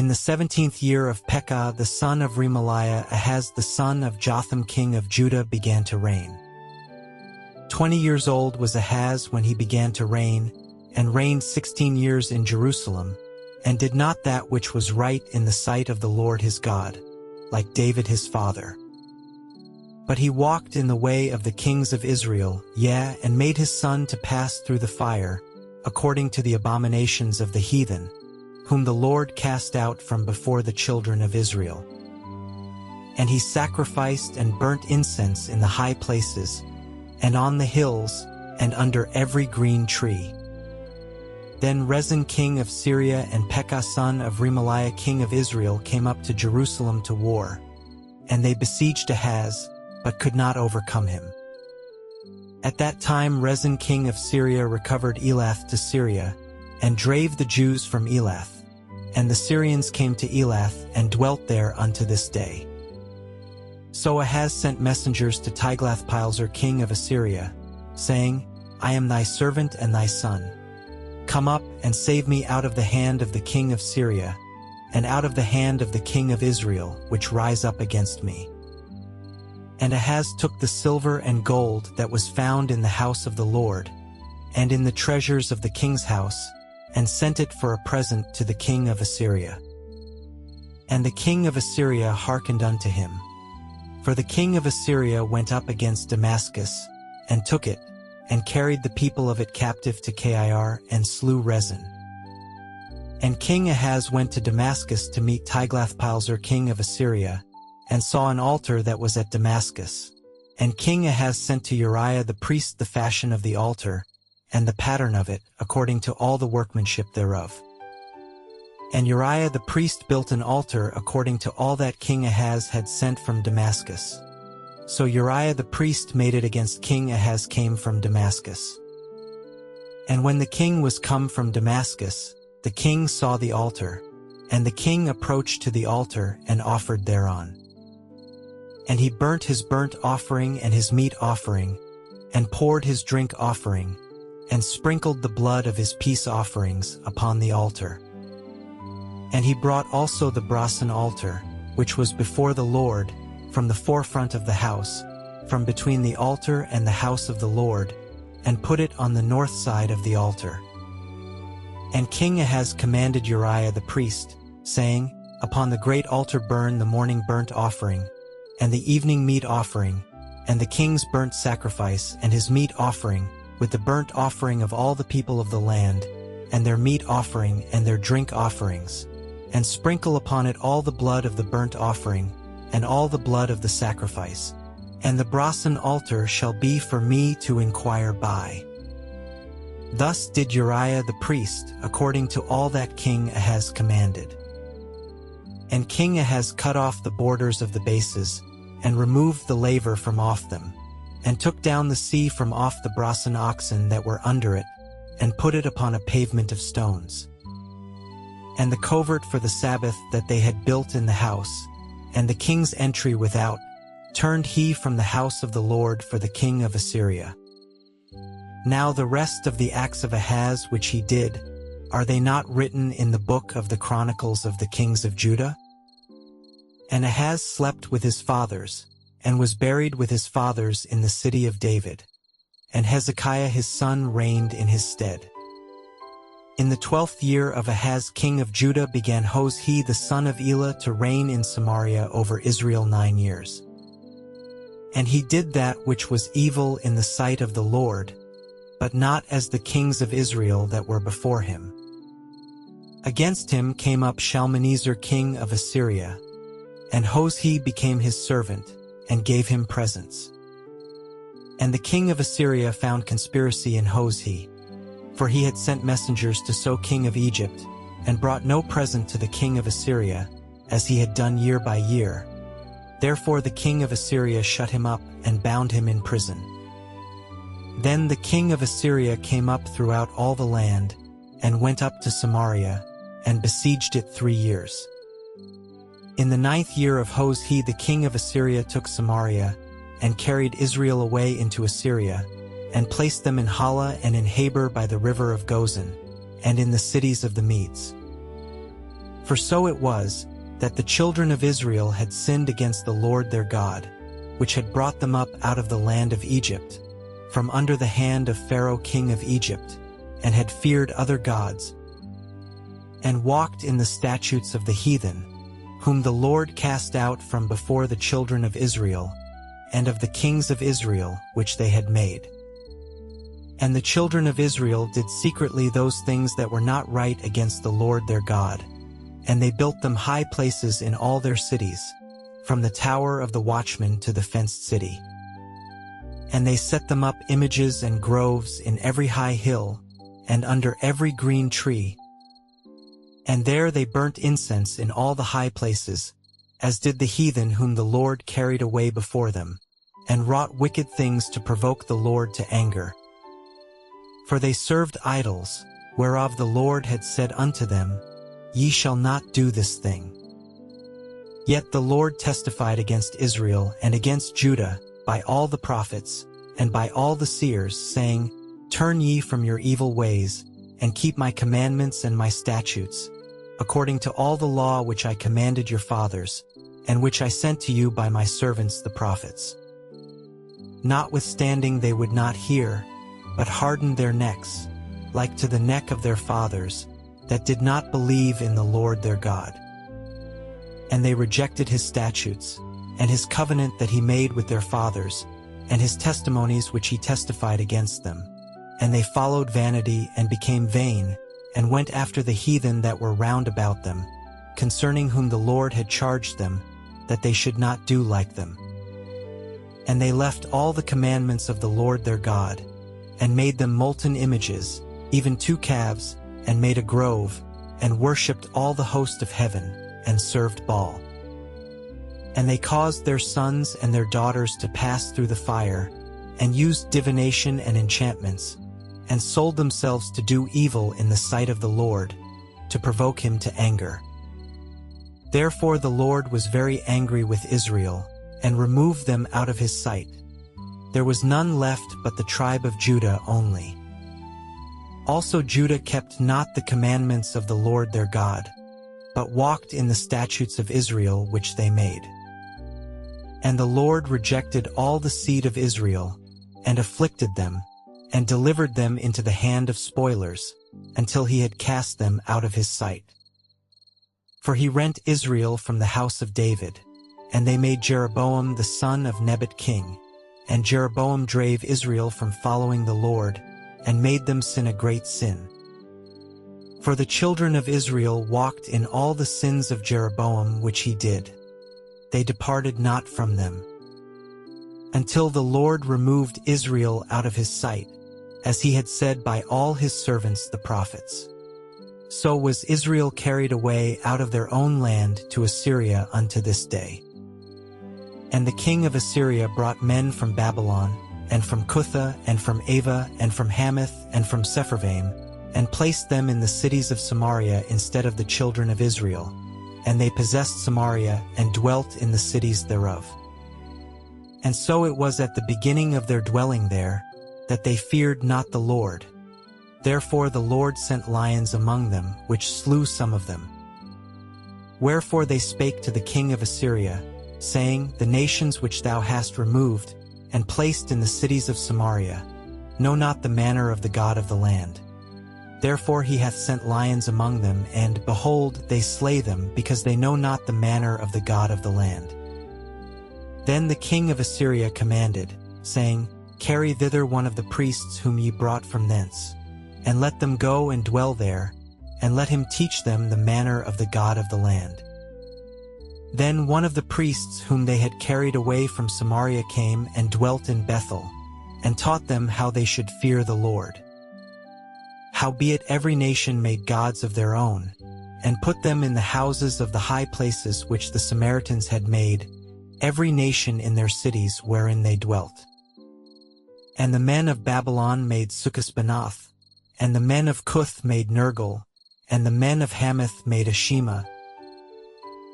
In the 17th year of Pekah the son of Remaliah, Ahaz the son of Jotham king of Judah began to reign. 20 years old was Ahaz when he began to reign, and reigned 16 years in Jerusalem, and did not that which was right in the sight of the Lord his God, like David his father. But he walked in the way of the kings of Israel, and made his son to pass through the fire, according to the abominations of the heathen, whom the Lord cast out from before the children of Israel. And he sacrificed and burnt incense in the high places, and on the hills, and under every green tree. Then Rezin king of Syria and Pekah son of Remaliah king of Israel came up to Jerusalem to war, and they besieged Ahaz, but could not overcome him. At that time Rezin king of Syria recovered Elath to Syria, and drave the Jews from Elath, and the Syrians came to Elath and dwelt there unto this day. So Ahaz sent messengers to Tiglath-Pileser king of Assyria, saying, I am thy servant and thy son. Come up and save me out of the hand of the king of Syria, and out of the hand of the king of Israel, which rise up against me. And Ahaz took the silver and gold that was found in the house of the Lord, and in the treasures of the king's house, and sent it for a present to the king of Assyria. And the king of Assyria hearkened unto him. For the king of Assyria went up against Damascus, and took it, and carried the people of it captive to Kir, and slew Rezin. And King Ahaz went to Damascus to meet Tiglath-Pileser king of Assyria, and saw an altar that was at Damascus. And King Ahaz sent to Uriah the priest the fashion of the altar, and the pattern of it, according to all the workmanship thereof. And Uriah the priest built an altar according to all that King Ahaz had sent from Damascus. So Uriah the priest made it against King Ahaz came from Damascus. And when the king was come from Damascus, the king saw the altar, and the king approached to the altar and offered thereon. And he burnt his burnt offering and his meat offering, and poured his drink offering, and sprinkled the blood of his peace offerings upon the altar. And he brought also the brasen altar, which was before the Lord, from the forefront of the house, from between the altar and the house of the Lord, and put it on the north side of the altar. And King Ahaz commanded Uriah the priest, saying, Upon the great altar burn the morning burnt offering, and the evening meat offering, and the king's burnt sacrifice and his meat offering, with the burnt offering of all the people of the land, and their meat offering and their drink offerings, and sprinkle upon it all the blood of the burnt offering, and all the blood of the sacrifice. And the brasen altar shall be for me to inquire by. Thus did Uriah the priest, according to all that King Ahaz commanded. And King Ahaz cut off the borders of the bases, and removed the laver from off them, and took down the sea from off the brasen oxen that were under it, and put it upon a pavement of stones. And the covert for the Sabbath that they had built in the house, and the king's entry without, turned he from the house of the Lord for the king of Assyria. Now the rest of the acts of Ahaz which he did, are they not written in the book of the Chronicles of the kings of Judah? And Ahaz slept with his fathers, and was buried with his fathers in the city of David. And Hezekiah his son reigned in his stead. In the 12th year of Ahaz king of Judah began Hoshea the son of Elah to reign in Samaria over Israel 9 years. And he did that which was evil in the sight of the Lord, but not as the kings of Israel that were before him. Against him came up Shalmaneser king of Assyria, and Hoshea became his servant, and gave him presents. And the king of Assyria found conspiracy in Hoshea, for he had sent messengers to So king of Egypt, and brought no present to the king of Assyria, as he had done year by year. Therefore the king of Assyria shut him up, and bound him in prison. Then the king of Assyria came up throughout all the land, and went up to Samaria, and besieged it 3 years. In the 9th year of Hoshea the king of Assyria took Samaria, and carried Israel away into Assyria, and placed them in Hala and in Habor by the river of Gozan, and in the cities of the Medes. For so it was, that the children of Israel had sinned against the Lord their God, which had brought them up out of the land of Egypt, from under the hand of Pharaoh king of Egypt, and had feared other gods, and walked in the statutes of the heathen, whom the Lord cast out from before the children of Israel, and of the kings of Israel which they had made. And the children of Israel did secretly those things that were not right against the Lord their God, and they built them high places in all their cities, from the tower of the watchman to the fenced city. And they set them up images and groves in every high hill, and under every green tree. And there they burnt incense in all the high places, as did the heathen whom the Lord carried away before them, and wrought wicked things to provoke the Lord to anger. For they served idols, whereof the Lord had said unto them, Ye shall not do this thing. Yet the Lord testified against Israel and against Judah by all the prophets and by all the seers, saying, Turn ye from your evil ways, and keep my commandments and my statutes, according to all the law which I commanded your fathers, and which I sent to you by my servants the prophets. Notwithstanding they would not hear, but hardened their necks, like to the neck of their fathers, that did not believe in the Lord their God. And they rejected his statutes, and his covenant that he made with their fathers, and his testimonies which he testified against them. And they followed vanity and became vain, and went after the heathen that were round about them, concerning whom the Lord had charged them, that they should not do like them. And they left all the commandments of the Lord their God, and made them molten images, even 2 calves, and made a grove, and worshipped all the host of heaven, and served Baal. And they caused their sons and their daughters to pass through the fire, and used divination and enchantments, and sold themselves to do evil in the sight of the Lord, to provoke him to anger. Therefore the Lord was very angry with Israel, and removed them out of his sight. There was none left but the tribe of Judah only. Also Judah kept not the commandments of the Lord their God, but walked in the statutes of Israel which they made. And the Lord rejected all the seed of Israel, and afflicted them, and delivered them into the hand of spoilers, until he had cast them out of his sight. For he rent Israel from the house of David, and they made Jeroboam the son of Nebat king, and Jeroboam drave Israel from following the Lord, and made them sin a great sin. For the children of Israel walked in all the sins of Jeroboam which he did. They departed not from them, until the Lord removed Israel out of his sight, as he had said by all his servants the prophets. So was Israel carried away out of their own land to Assyria unto this day. And the king of Assyria brought men from Babylon, and from Cutha, and from Ava, and from Hamath, and from Sepharvaim, and placed them in the cities of Samaria instead of the children of Israel. And they possessed Samaria, and dwelt in the cities thereof. And so it was at the beginning of their dwelling there, that they feared not the Lord. Therefore the Lord sent lions among them, which slew some of them. Wherefore they spake to the king of Assyria, saying, The nations which thou hast removed, and placed in the cities of Samaria, know not the manner of the God of the land. Therefore he hath sent lions among them, and, behold, they slay them, because they know not the manner of the God of the land. Then the king of Assyria commanded, saying, Carry thither one of the priests whom ye brought from thence, and let them go and dwell there, and let him teach them the manner of the God of the land. Then one of the priests whom they had carried away from Samaria came and dwelt in Bethel, and taught them how they should fear the Lord. Howbeit every nation made gods of their own, and put them in the houses of the high places which the Samaritans had made, every nation in their cities wherein they dwelt. And the men of Babylon made Succoth-Benoth, and the men of Cuth made Nergal, and the men of Hamath made Ashima,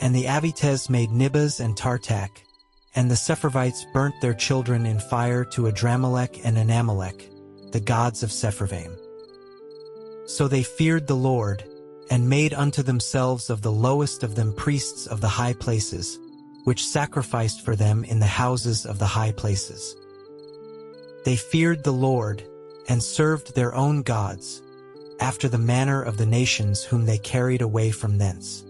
and the Avites made Nibas and Tartak, and the Sepharvites burnt their children in fire to Adramelech and Anamelech, the gods of Sepharvaim. So they feared the Lord, and made unto themselves of the lowest of them priests of the high places, which sacrificed for them in the houses of the high places. They feared the Lord, and served their own gods, after the manner of the nations whom they carried away from thence.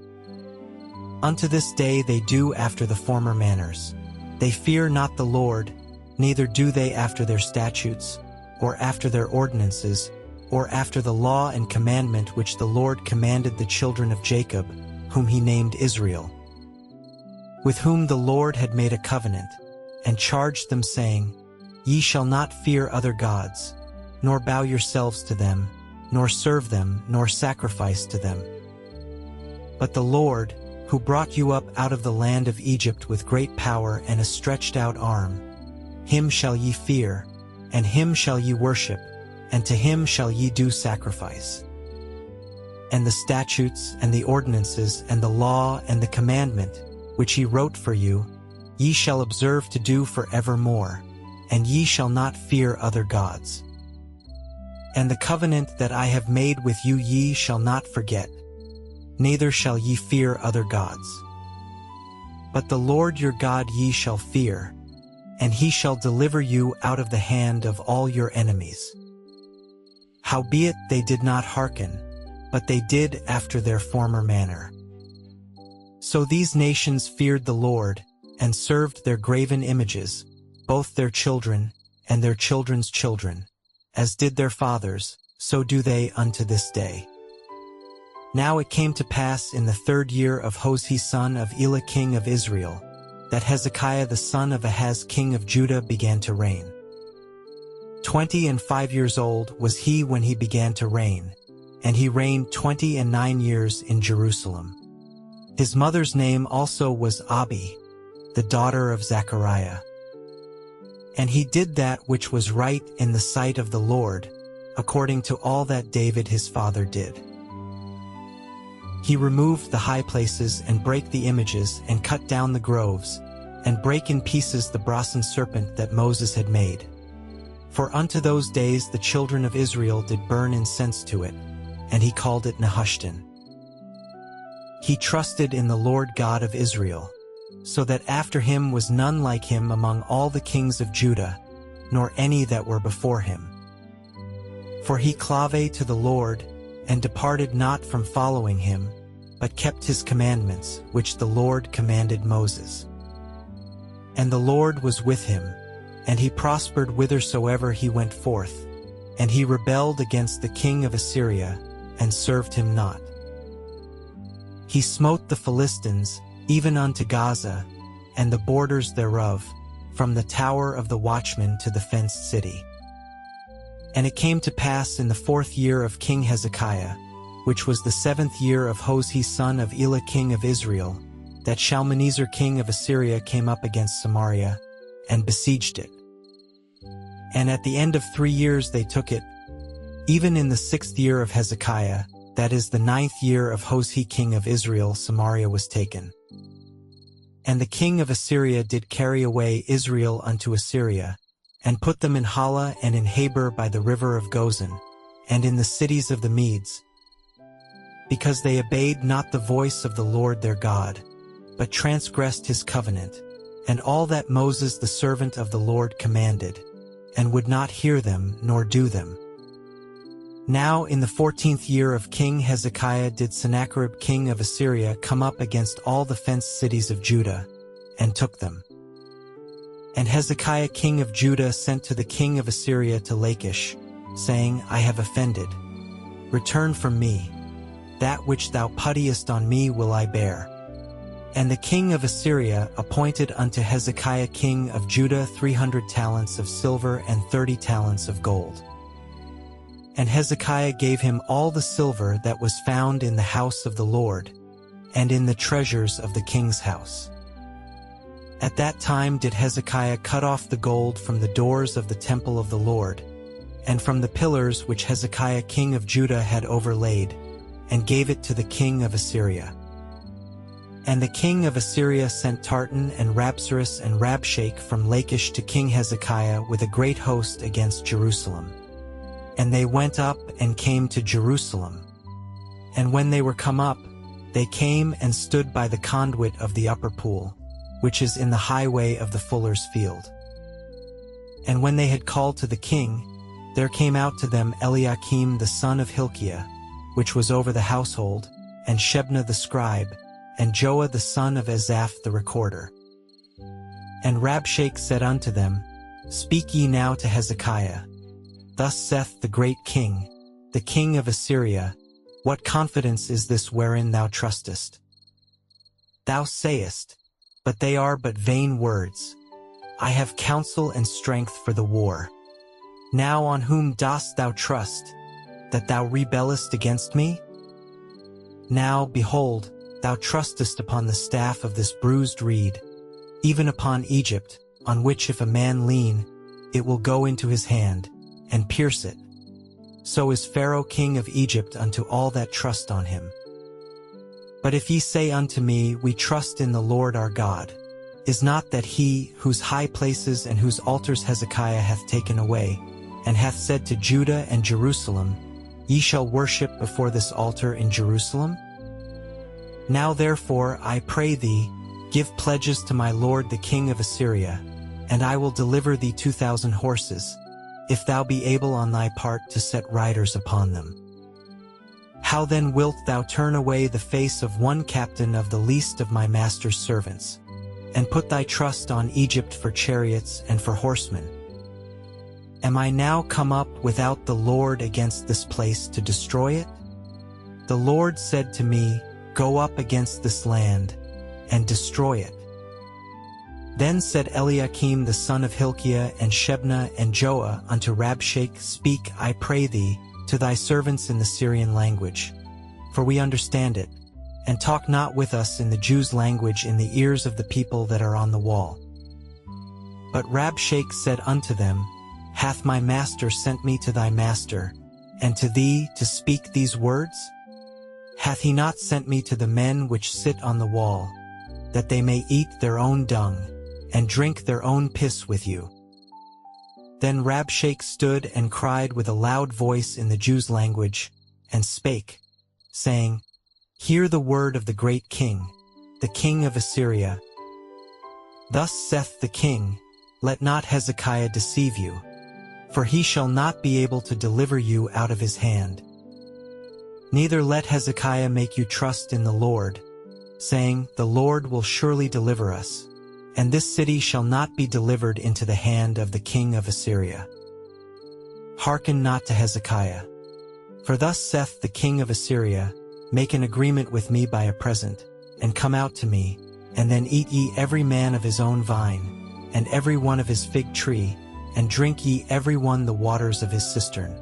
Unto this day they do after the former manners. They fear not the Lord, neither do they after their statutes, or after their ordinances, or after the law and commandment which the Lord commanded the children of Jacob, whom he named Israel, with whom the Lord had made a covenant, and charged them, saying, Ye shall not fear other gods, nor bow yourselves to them, nor serve them, nor sacrifice to them. But the Lord, who brought you up out of the land of Egypt with great power and a stretched out arm, him shall ye fear, and him shall ye worship, and to him shall ye do sacrifice. And the statutes and the ordinances and the law and the commandment, which he wrote for you, ye shall observe to do for evermore, and ye shall not fear other gods. And the covenant that I have made with you ye shall not forget, neither shall ye fear other gods. But the Lord your God ye shall fear, and he shall deliver you out of the hand of all your enemies. Howbeit they did not hearken, but they did after their former manner. So these nations feared the Lord, and served their graven images, both their children and their children's children, as did their fathers, so do they unto this day. Now it came to pass in the 3rd year of Hoshea son of Elah king of Israel, that Hezekiah the son of Ahaz king of Judah began to reign. 25 years old was he when he began to reign, and he reigned 29 years in Jerusalem. His mother's name also was Abi, the daughter of Zechariah. And he did that which was right in the sight of the Lord, according to all that David his father did. He removed the high places and brake the images and cut down the groves, and brake in pieces the brazen serpent that Moses had made. For unto those days the children of Israel did burn incense to it, and he called it Nehushtan. He trusted in the Lord God of Israel, so that after him was none like him among all the kings of Judah, nor any that were before him. For he clave to the Lord, and departed not from following him, but kept his commandments, which the Lord commanded Moses. And the Lord was with him, and he prospered whithersoever he went forth, and he rebelled against the king of Assyria, and served him not. He smote the Philistines, even unto Gaza, and the borders thereof, from the tower of the watchman to the fenced city. And it came to pass in the 4th year of King Hezekiah, which was the 7th year of Hoshea son of Elah king of Israel, that Shalmaneser king of Assyria came up against Samaria, and besieged it. And at the end of 3 years they took it. Even in the 6th year of Hezekiah, that is the 9th year of Hoshea king of Israel, Samaria was taken. And the king of Assyria did carry away Israel unto Assyria, and put them in Hala and in Habor by the river of Gozan, and in the cities of the Medes, because they obeyed not the voice of the Lord their God, but transgressed his covenant, and all that Moses the servant of the Lord commanded, and would not hear them nor do them. Now in the 14th year of King Hezekiah did Sennacherib king of Assyria come up against all the fenced cities of Judah, and took them. And Hezekiah king of Judah sent to the king of Assyria to Lachish, saying, I have offended. Return from me. That which thou puttiest on me will I bear. And the king of Assyria appointed unto Hezekiah king of Judah 300 talents of silver and 30 talents of gold. And Hezekiah gave him all the silver that was found in the house of the Lord, and in the treasures of the king's house. At that time did Hezekiah cut off the gold from the doors of the temple of the Lord, and from the pillars which Hezekiah king of Judah had overlaid, and gave it to the king of Assyria. And the king of Assyria sent Tartan and Rabsaris and Rabshakeh from Lachish to King Hezekiah with a great host against Jerusalem. And they went up and came to Jerusalem. And when they were come up, they came and stood by the conduit of the upper pool, which is in the highway of the fuller's field. And when they had called to the king, there came out to them Eliakim the son of Hilkiah, which was over the household, and Shebna the scribe, and Joah the son of Asaph the recorder. And Rabshakeh said unto them, Speak ye now to Hezekiah. Thus saith the great king, the king of Assyria, What confidence is this wherein thou trustest? Thou sayest, but they are but vain words. I have counsel and strength for the war. Now on whom dost thou trust, that thou rebellest against me? Now, behold, thou trustest upon the staff of this bruised reed, even upon Egypt, on which if a man lean, it will go into his hand, and pierce it. So is Pharaoh king of Egypt unto all that trust on him. But if ye say unto me, We trust in the Lord our God, is not that he, whose high places and whose altars Hezekiah hath taken away, and hath said to Judah and Jerusalem, Ye shall worship before this altar in Jerusalem? Now therefore, I pray thee, give pledges to my lord the king of Assyria, and I will deliver thee 2,000 horses, if thou be able on thy part to set riders upon them. How then wilt thou turn away the face of one captain of the least of my master's servants, and put thy trust on Egypt for chariots and for horsemen? Am I now come up without the Lord against this place to destroy it? The Lord said to me, Go up against this land, and destroy it. Then said Eliakim the son of Hilkiah and Shebna and Joah unto Rabshakeh, Speak, I pray thee, to thy servants in the Syrian language, for we understand it, and talk not with us in the Jews' language in the ears of the people that are on the wall. But Rabshakeh said unto them, Hath my master sent me to thy master, and to thee to speak these words? Hath he not sent me to the men which sit on the wall, that they may eat their own dung, and drink their own piss with you? Then Rabshakeh stood and cried with a loud voice in the Jews' language, and spake, saying, Hear the word of the great king, the king of Assyria. Thus saith the king, Let not Hezekiah deceive you, for he shall not be able to deliver you out of his hand. Neither let Hezekiah make you trust in the Lord, saying, The Lord will surely deliver us, and this city shall not be delivered into the hand of the king of Assyria. Hearken not to Hezekiah. For thus saith the king of Assyria, Make an agreement with me by a present, and come out to me, and then eat ye every man of his own vine, and every one of his fig tree, and drink ye every one the waters of his cistern.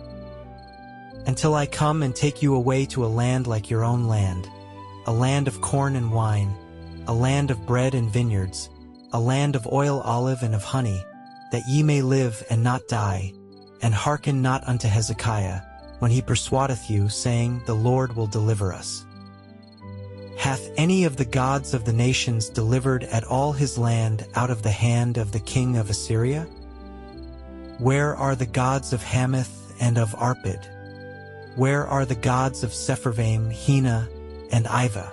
Until I come and take you away to a land like your own land, a land of corn and wine, a land of bread and vineyards, a land of oil, olive, and of honey, that ye may live and not die, and hearken not unto Hezekiah, when he persuadeth you, saying, The Lord will deliver us. Hath any of the gods of the nations delivered at all his land out of the hand of the king of Assyria? Where are the gods of Hamath and of Arpad? Where are the gods of Sepharvaim, Hena, and Ivah?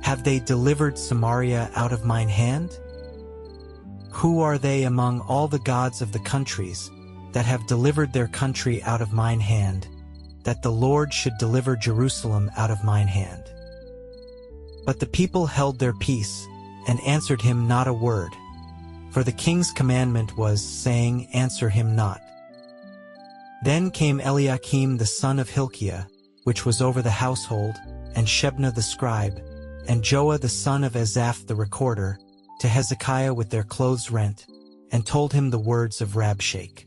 Have they delivered Samaria out of mine hand? Who are they among all the gods of the countries that have delivered their country out of mine hand, that the Lord should deliver Jerusalem out of mine hand? But the people held their peace, and answered him not a word. For the king's commandment was, saying, Answer him not. Then came Eliakim the son of Hilkiah, which was over the household, and Shebna the scribe, and Joah the son of Asaph the recorder, to Hezekiah with their clothes rent, and told him the words of Rabshakeh.